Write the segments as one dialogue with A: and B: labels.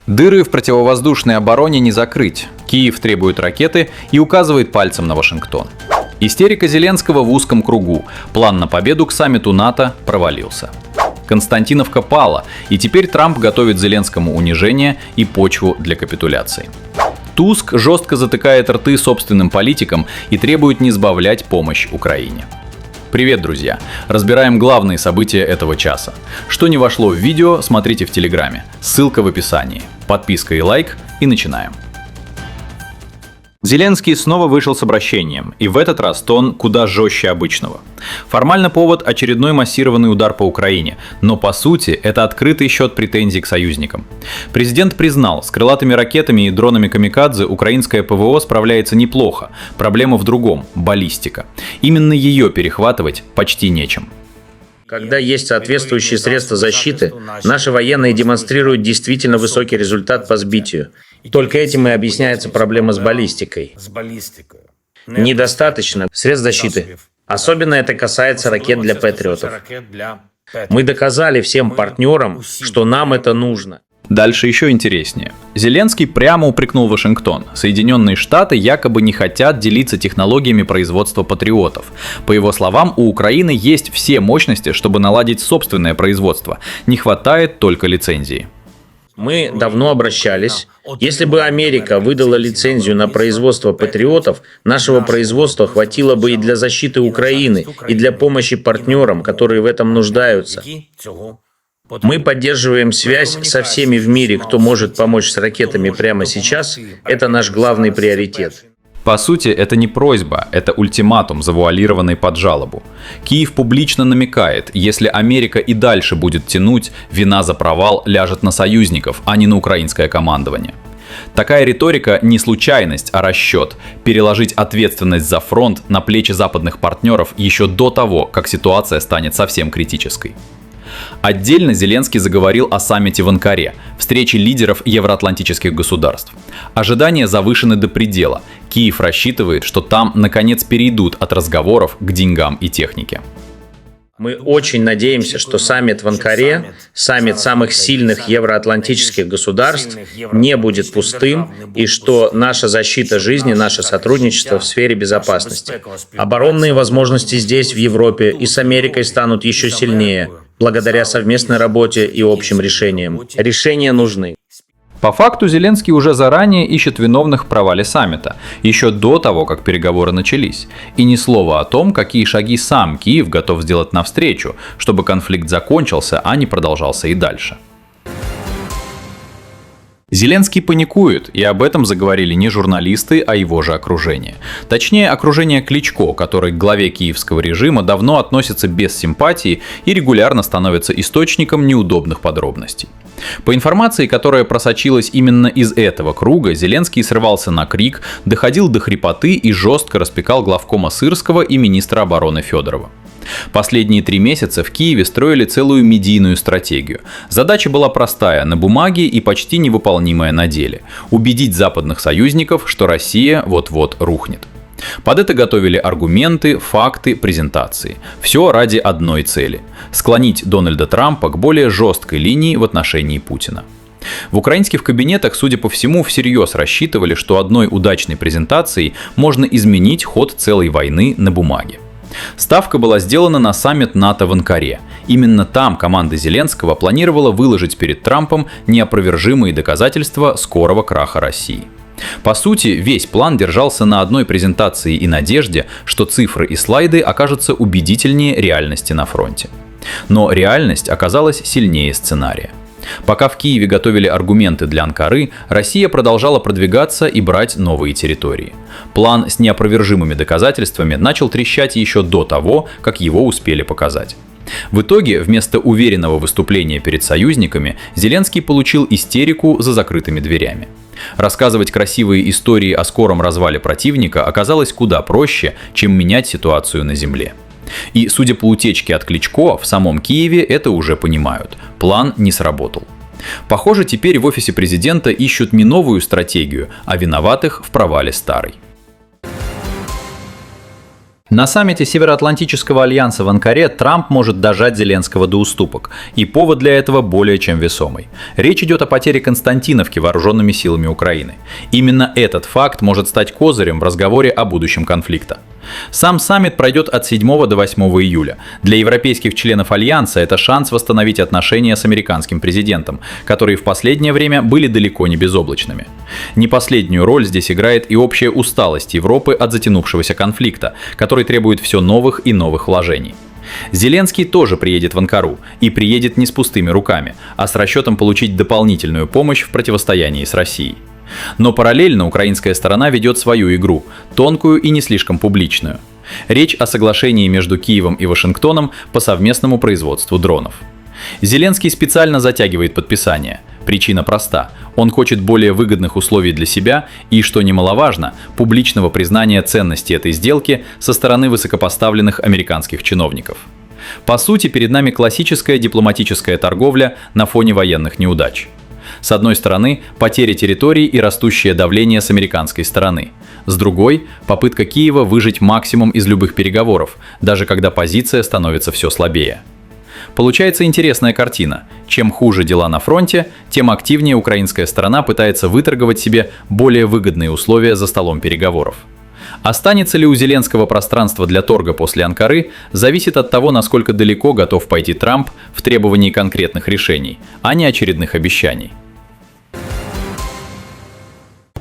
A: Дыры в противовоздушной обороне не закрыть. Киев требует ракеты и указывает пальцем на Вашингтон. Истерика Зеленского в узком кругу. План на победу к саммиту НАТО провалился. Константиновка пала, и теперь Трамп готовит Зеленскому унижение и почву для капитуляции. Туск жестко затыкает рты собственным политикам и требует не сбавлять помощь Украине. Привет, друзья! Разбираем главные события этого часа. Что не вошло в видео, смотрите в Телеграме. Ссылка в описании. Подписка и лайк, и начинаем. Зеленский снова вышел с обращением, и в этот раз тон куда жестче обычного. Формально повод – очередной массированный удар по Украине, но по сути это открытый счет претензий к союзникам. Президент признал, с крылатыми ракетами и дронами камикадзе украинское ПВО справляется неплохо, проблема в другом – баллистика. Именно ее перехватывать почти нечем.
B: Когда есть соответствующие средства защиты, наши военные демонстрируют действительно высокий результат по сбитию. Только этим и объясняется проблема с баллистикой. Недостаточно средств защиты. Особенно это касается ракет для патриотов. Мы доказали всем партнерам, что нам это нужно.
A: Дальше еще интереснее. Зеленский прямо упрекнул Вашингтон. Соединенные Штаты якобы не хотят делиться технологиями производства патриотов. По его словам, у Украины есть все мощности, чтобы наладить собственное производство. Не хватает только лицензии.
B: Мы давно обращались. Если бы Америка выдала лицензию на производство патриотов, нашего производства хватило бы и для защиты Украины, и для помощи партнерам, которые в этом нуждаются. Мы поддерживаем связь со всеми в мире, кто может помочь с ракетами прямо сейчас. Это наш главный приоритет.
A: По сути, это не просьба, это ультиматум, завуалированный под жалобу. Киев публично намекает, если Америка и дальше будет тянуть, вина за провал ляжет на союзников, а не на украинское командование. Такая риторика не случайность, а расчет. Переложить ответственность за фронт на плечи западных партнеров еще до того, как ситуация станет совсем критической. Отдельно Зеленский заговорил о саммите в Анкаре, встрече лидеров евроатлантических государств. Ожидания завышены до предела. Киев рассчитывает, что там наконец перейдут от разговоров к деньгам и технике.
B: Мы очень надеемся, что саммит в Анкаре, саммит самых сильных евроатлантических государств, не будет пустым, и что наша защита жизни, наше сотрудничество в сфере безопасности. Оборонные возможности здесь, в Европе, и с Америкой станут еще сильнее, благодаря совместной работе и общим решениям. Решения нужны.
A: По факту Зеленский уже заранее ищет виновных в провале саммита, еще до того, как переговоры начались. И ни слова о том, какие шаги сам Киев готов сделать навстречу, чтобы конфликт закончился, а не продолжался и дальше. Зеленский паникует, и об этом заговорили не журналисты, а его же окружение. Точнее, окружение Кличко, который к главе киевского режима давно относится без симпатии и регулярно становится источником неудобных подробностей. По информации, которая просочилась именно из этого круга, Зеленский срывался на крик, доходил до хрипоты и жестко распекал главкома Сырского и министра обороны Федорова. Последние 3 месяца в Киеве строили целую медийную стратегию. Задача была простая на бумаге и почти невыполнимая на деле – убедить западных союзников, что Россия вот-вот рухнет. Под это готовили аргументы, факты, презентации. Все ради одной цели – склонить Дональда Трампа к более жесткой линии в отношении Путина. В украинских кабинетах, судя по всему, всерьез рассчитывали, что одной удачной презентацией можно изменить ход целой войны на бумаге. Ставка была сделана на саммит НАТО в Анкаре. Именно там команда Зеленского планировала выложить перед Трампом неопровержимые доказательства скорого краха России. По сути, весь план держался на одной презентации и надежде, что цифры и слайды окажутся убедительнее реальности на фронте. Но реальность оказалась сильнее сценария. Пока в Киеве готовили аргументы для Анкары, Россия продолжала продвигаться и брать новые территории. План с неопровержимыми доказательствами начал трещать еще до того, как его успели показать. В итоге, вместо уверенного выступления перед союзниками, Зеленский получил истерику за закрытыми дверями. Рассказывать красивые истории о скором развале противника оказалось куда проще, чем менять ситуацию на земле. И, судя по утечке от Кличко, в самом Киеве это уже понимают. План не сработал. Похоже, теперь в офисе президента ищут не новую стратегию, а виноватых в провале старой. На саммите Североатлантического альянса в Анкаре Трамп может дожать Зеленского до уступок, и повод для этого более чем весомый. Речь идет о потере Константиновки вооруженными силами Украины. Именно этот факт может стать козырем в разговоре о будущем конфликта. Сам саммит пройдет от 7 до 8 июля. Для европейских членов Альянса это шанс восстановить отношения с американским президентом, которые в последнее время были далеко не безоблачными. Не последнюю роль здесь играет и общая усталость Европы от затянувшегося конфликта, который требует все новых и новых вложений. Зеленский тоже приедет в Анкару, и приедет не с пустыми руками, а с расчетом получить дополнительную помощь в противостоянии с Россией. Но параллельно украинская сторона ведет свою игру, тонкую и не слишком публичную. Речь о соглашении между Киевом и Вашингтоном по совместному производству дронов. Зеленский специально затягивает подписание. Причина проста. Он хочет более выгодных условий для себя и, что немаловажно, публичного признания ценности этой сделки со стороны высокопоставленных американских чиновников. По сути, перед нами классическая дипломатическая торговля на фоне военных неудач. С одной стороны, потеря территорий и растущее давление с американской стороны. С другой, попытка Киева выжать максимум из любых переговоров, даже когда позиция становится все слабее. Получается интересная картина. Чем хуже дела на фронте, тем активнее украинская сторона пытается выторговать себе более выгодные условия за столом переговоров. Останется ли у Зеленского пространство для торга после Анкары, зависит от того, насколько далеко готов пойти Трамп в требовании конкретных решений, а не очередных обещаний.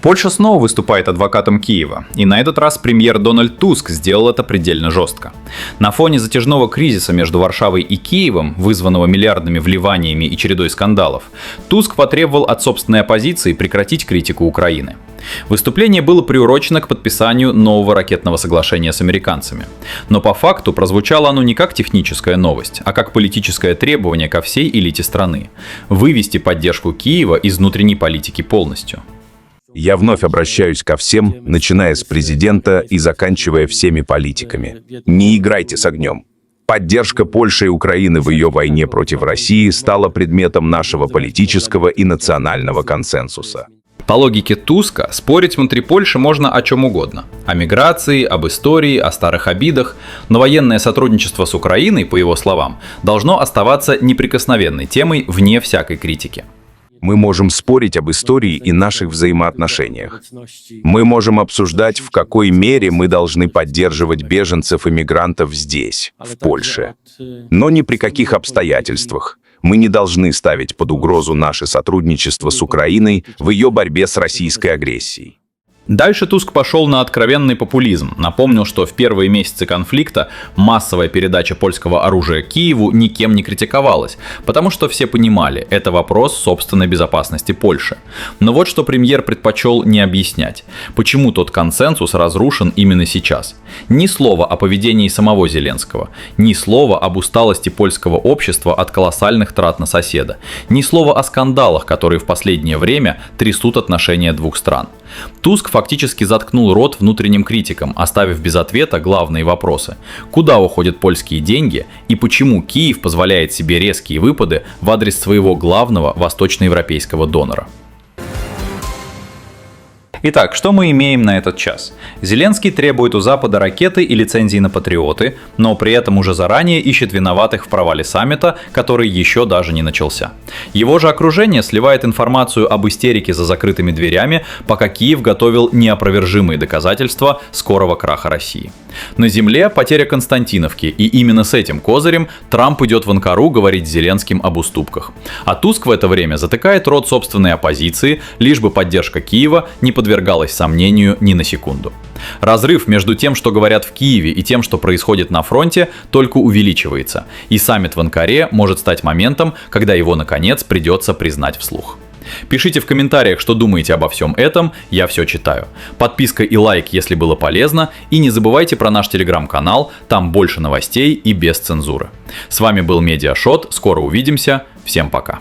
A: Польша снова выступает адвокатом Киева, и на этот раз премьер Дональд Туск сделал это предельно жестко. На фоне затяжного кризиса между Варшавой и Киевом, вызванного миллиардными вливаниями и чередой скандалов, Туск потребовал от собственной оппозиции прекратить критику Украины. Выступление было приурочено к подписанию нового ракетного соглашения с американцами. Но по факту прозвучало оно не как техническая новость, а как политическое требование ко всей элите страны – вывести поддержку Киева из внутренней политики полностью.
C: Я вновь обращаюсь ко всем, начиная с президента и заканчивая всеми политиками. Не играйте с огнем. Поддержка Польши и Украины в ее войне против России стала предметом нашего политического и национального консенсуса.
A: По логике Туска, спорить внутри Польши можно о чем угодно. О миграции, об истории, о старых обидах, но военное сотрудничество с Украиной, по его словам, должно оставаться неприкосновенной темой вне всякой критики.
C: Мы можем спорить об истории и наших взаимоотношениях. Мы можем обсуждать, в какой мере мы должны поддерживать беженцев и мигрантов здесь, в Польше. Но ни при каких обстоятельствах мы не должны ставить под угрозу наше сотрудничество с Украиной в ее борьбе с российской агрессией.
A: Дальше Туск пошел на откровенный популизм, напомнил, что в первые месяцы конфликта массовая передача польского оружия Киеву никем не критиковалась, потому что все понимали, это вопрос собственной безопасности Польши. Но вот что премьер предпочел не объяснять, почему тот консенсус разрушен именно сейчас. Ни слова о поведении самого Зеленского, ни слова об усталости польского общества от колоссальных трат на соседа, ни слова о скандалах, которые в последнее время трясут отношения двух стран. Туск фактически заткнул рот внутренним критикам, оставив без ответа главные вопросы. Куда уходят польские деньги и почему Киев позволяет себе резкие выпады в адрес своего главного восточноевропейского донора? Итак, что мы имеем на этот час? Зеленский требует у Запада ракеты и лицензии на патриоты, но при этом уже заранее ищет виноватых в провале саммита, который еще даже не начался. Его же окружение сливает информацию об истерике за закрытыми дверями, пока Киев готовил неопровержимые доказательства скорого краха России. На земле потеря Константиновки, и именно с этим козырем Трамп идет в Анкару говорить с Зеленским об уступках. А Туск в это время затыкает рот собственной оппозиции, лишь бы поддержка Киева не подвергалась сомнению ни на секунду. Разрыв между тем, что говорят в Киеве, и тем, что происходит на фронте, только увеличивается, и саммит в Анкаре может стать моментом, когда его наконец придется признать вслух. Пишите в комментариях, что думаете обо всем этом, я все читаю. Подписка и лайк, если было полезно, и не забывайте про наш телеграм-канал, там больше новостей и без цензуры. С вами был Медиашот, скоро увидимся, всем пока.